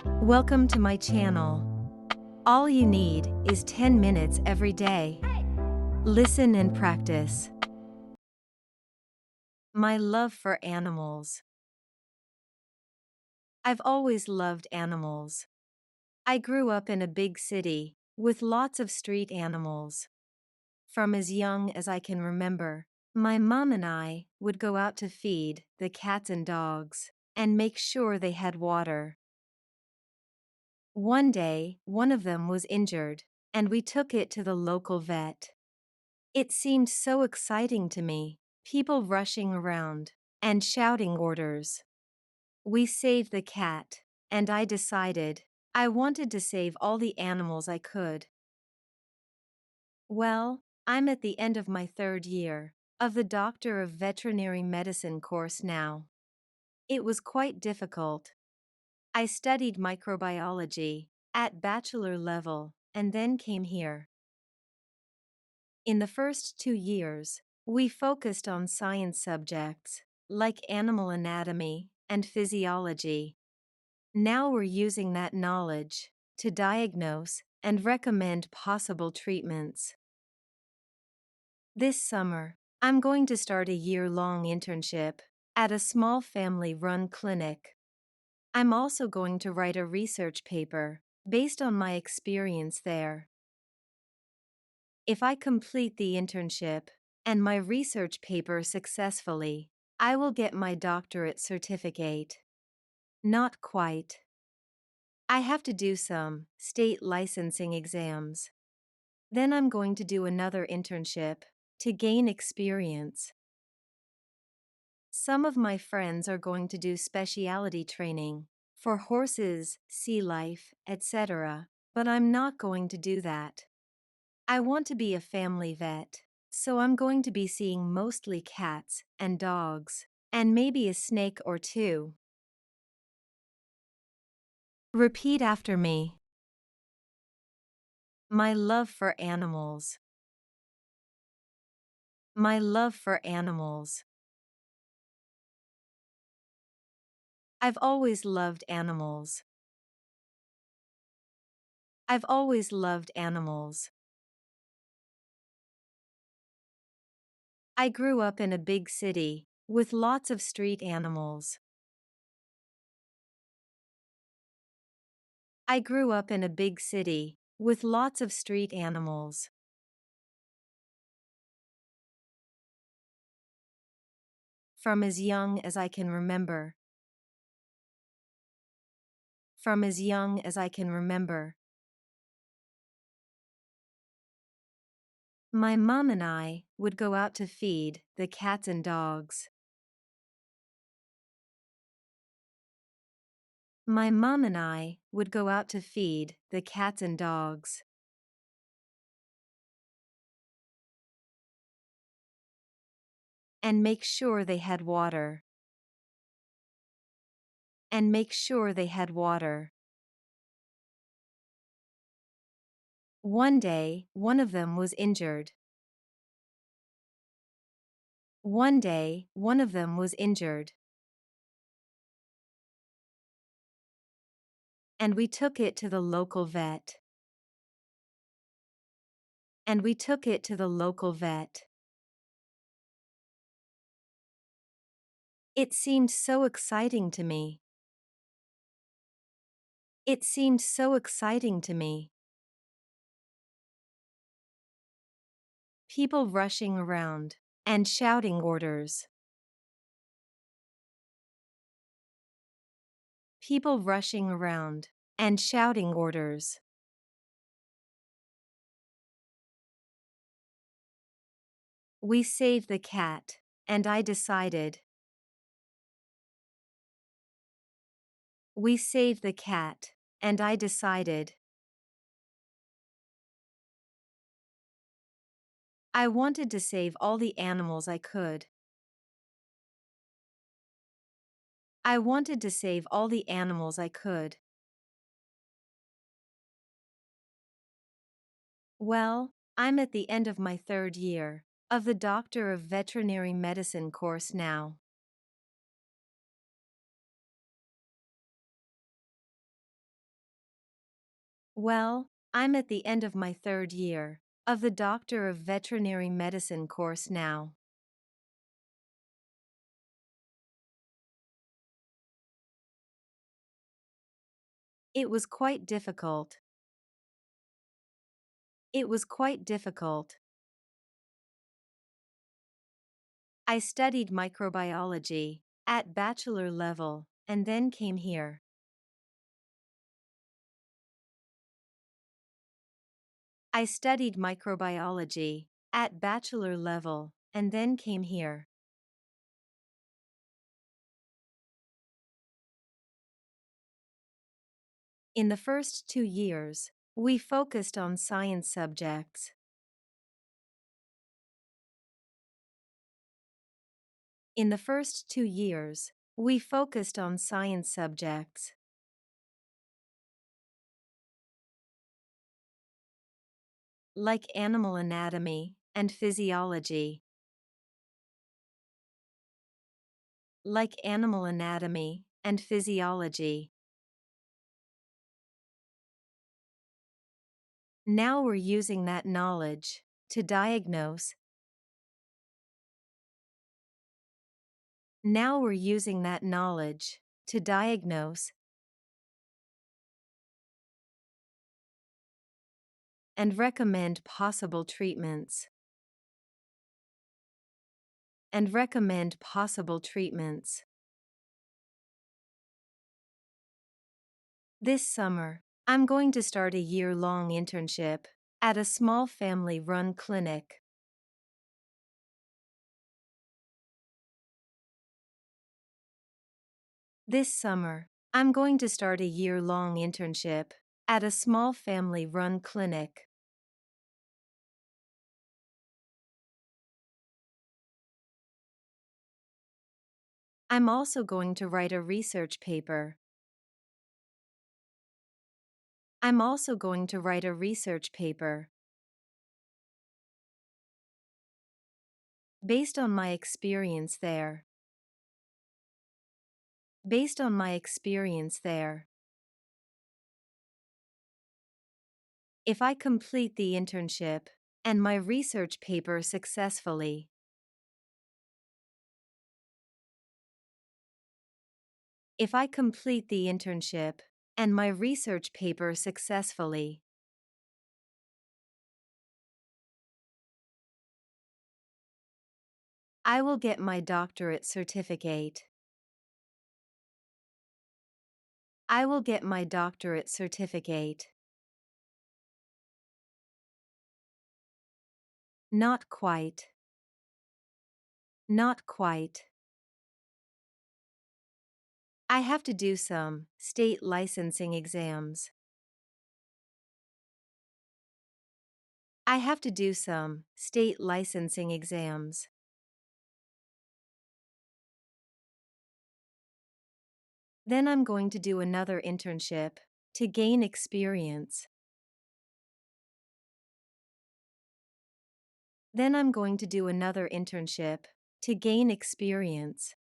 Welcome to my channel. All you need is 10 minutes every day. Listen and practice. My love for animals. I've always loved animals. I grew up in a big city with lots of street animals. From as young as I can remember, my mom and I would go out to feed the cats and dogs and make sure they had water. One day, one of them was injured, and we took it to the local vet. It seemed so exciting to me, people rushing around and shouting orders. We saved the cat, and I decided I wanted to save all the animals I could. Well, I'm at the end of my third year of the Doctor of Veterinary Medicine course now. It was quite difficult. I studied microbiology at bachelor level and then came here. In the first 2 years, we focused on science subjects like animal anatomy and physiology. Now we're using that knowledge to diagnose and recommend possible treatments. This summer, I'm going to start a year-long internship at a small family-run clinic. I'm also going to write a research paper based on my experience there. If I complete the internship and my research paper successfully, I will get my doctorate certificate. Not quite. I have to do some state licensing exams. Then I'm going to do another internship to gain experience. Some of my friends are going to do specialty training for horses, sea life, etc., but I'm not going to do that. I want to be a family vet, so I'm going to be seeing mostly cats and dogs, and maybe a snake or two. Repeat after me. My love for animals. My love for animals. I've always loved animals. I've always loved animals. I grew up in a big city with lots of street animals. I grew up in a big city with lots of street animals. From as young as I can remember. From as young as I can remember. My mom and I would go out to feed the cats and dogs. My mom and I would go out to feed the cats and dogs. And make sure they had water. And make sure they had water. One day, one of them was injured. One day, one of them was injured. And we took it to the local vet. And we took it to the local vet. It seemed so exciting to me. It seemed so exciting to me. People rushing around and shouting orders. People rushing around and shouting orders. We saved the cat, and I decided. We saved the cat, and I decided. I wanted to save all the animals I could. I wanted to save all the animals I could. Well, I'm at the end of my third year of the Doctor of Veterinary Medicine course now. Well, I'm at the end of my third year of the Doctor of Veterinary Medicine course now. It was quite difficult. It was quite difficult. I studied microbiology at bachelor level and then came here. I studied microbiology at bachelor level and then came here. In the first 2 years, we focused on science subjects. In the first 2 years, we focused on science subjects. Like animal anatomy and physiology. Like animal anatomy and physiology. Now we're using that knowledge to diagnose. Now we're using that knowledge to diagnose and recommend possible treatments. And recommend possible treatments. This summer, I'm going to start a year-long internship at a small family-run clinic. This summer, I'm going to start a year-long internship at a small family-run clinic. I'm also going to write a research paper. I'm also going to write a research paper. Based on my experience there. Based on my experience there. If I complete the internship and my research paper successfully. If I complete the internship and my research paper successfully. I will get my doctorate certificate. I will get my doctorate certificate. Not quite. Not quite. I have to do some state licensing exams. I have to do some state licensing exams. Then I'm going to do another internship to gain experience. Then I'm going to do another internship to gain experience.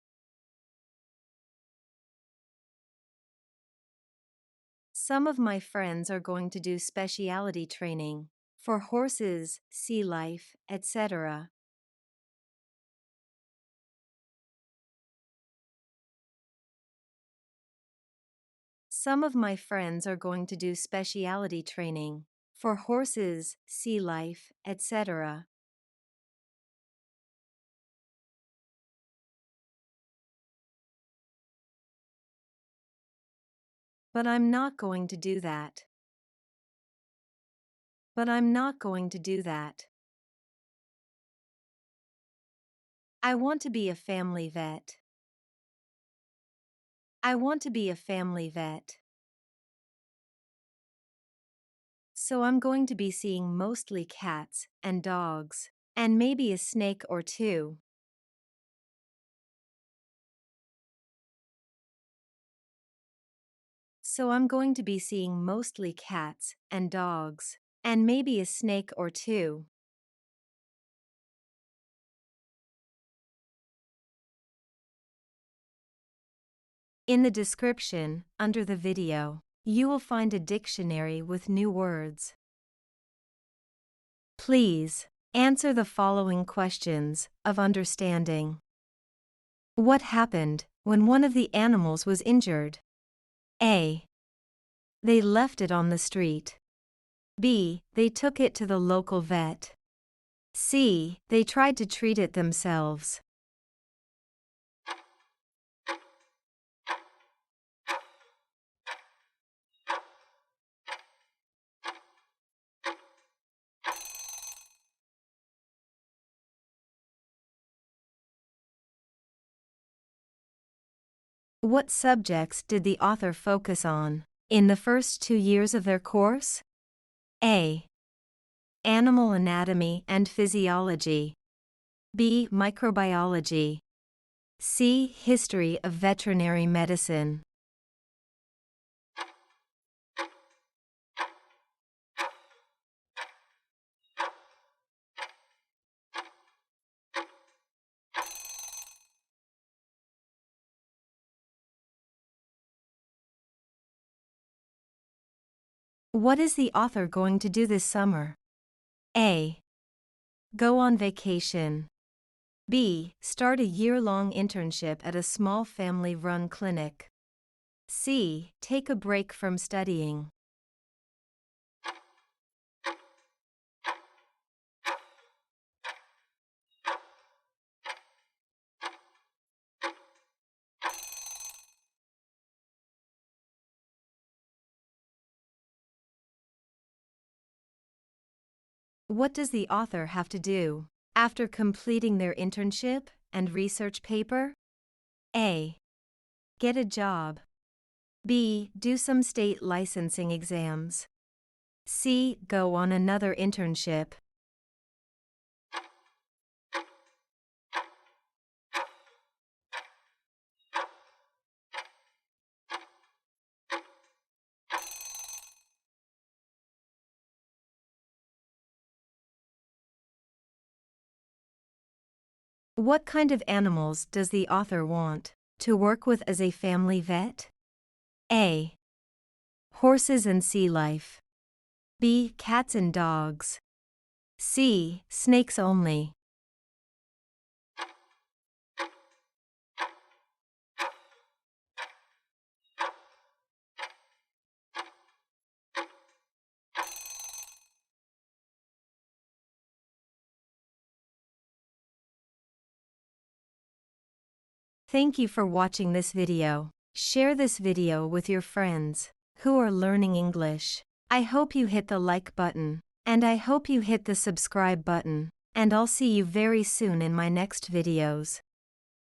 Some of my friends are going to do specialty training for horses, sea life, etc. Some of my friends are going to do specialty training for horses, sea life, etc. But I'm not going to do that. But I'm not going to do that. I want to be a family vet. I want to be a family vet. So I'm going to be seeing mostly cats and dogs, and maybe a snake or two. So I'm going to be seeing mostly cats and dogs, and maybe a snake or two. In the description, under the video. You will find a dictionary with new words. Please answer the following questions of understanding. What happened when one of the animals was injured? A. They left it on the street. B. They took it to the local vet. C. They tried to treat it themselves. What subjects did the author focus on in the first 2 years of their course? A. Animal anatomy and physiology. B. Microbiology. C. History of veterinary medicine. What is the author going to do this summer? A. Go on vacation. B. Start a year-long internship at a small family-run clinic. C. Take a break from studying. What does the author have to do after completing their internship and research paper? A. Get a job. B. Do some state licensing exams. C. Go on another internship. What kind of animals does the author want to work with as a family vet? A. Horses and sea life. B. Cats and dogs. C. Snakes only. Thank you for watching this video. Share this video with your friends who are learning English. I hope you hit the like button, and I hope you hit the subscribe button, and I'll see you very soon in my next videos.